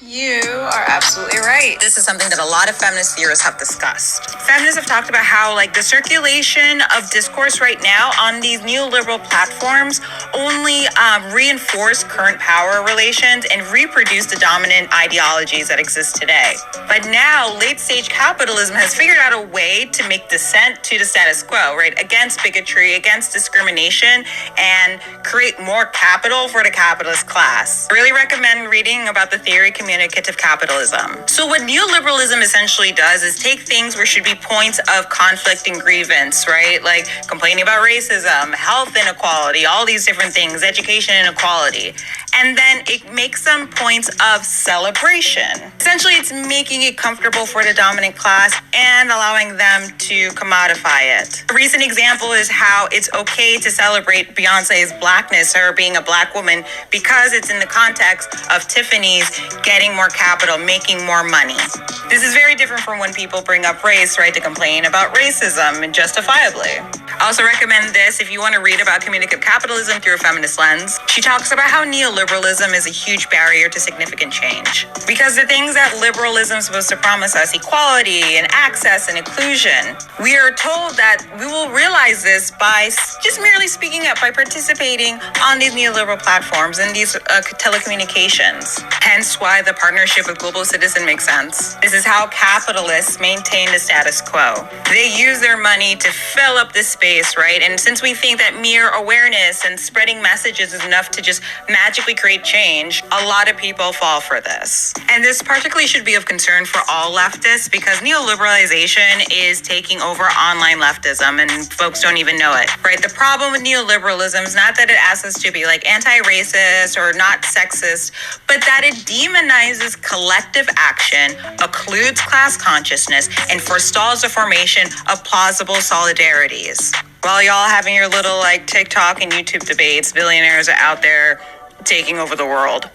You are absolutely right. This is something that a lot of feminist theorists have discussed. Feminists have talked about how, the circulation of discourse right now on these neoliberal platforms only reinforce current power relations and reproduce the dominant ideologies that exist today. But now, late-stage capitalism has figured out a way to make dissent to the status quo, right? Against bigotry, against discrimination, and create more capital for the capitalist class. I really recommend reading about the theory communicative capitalism. So what neoliberalism essentially does is take things where should be points of conflict and grievance, right? Like complaining about racism, health inequality, all these different things, education inequality. And then it makes them points of celebration. Essentially, it's making it comfortable for the dominant class and allowing them to commodify it. A recent example is how it's okay to celebrate Beyonce's blackness, her being a black woman, because it's in the context of Tiffany's getting more capital, making more money. This is very different from when people bring up race, right, to complain about racism, and justifiably. I also recommend this if you want to read about communicative capitalism through a feminist lens. She talks about how neoliberalism is a huge barrier to significant change. Because the things that liberalism is supposed to promise us, equality and access and inclusion, we are told that we will realize this by just merely speaking up, by participating on these neoliberal platforms and these telecommunications. Hence why the partnership with Global Citizen makes sense. This is how capitalists maintain the status quo. They use their money to fill up this space, right? And since we think that mere awareness and spreading messages is enough to just magically create change, a lot of people fall for this. And this particularly should be of concern for all leftists because neoliberalization is taking over online leftism and folks don't even know it, right? The problem with neoliberalism is not that it asks us to be anti-racist or not sexist, but that it demonizes collective action, occludes class consciousness, and forestalls the formation of plausible solidarities. While y'all having your little TikTok and YouTube debates, billionaires are out there taking over the world.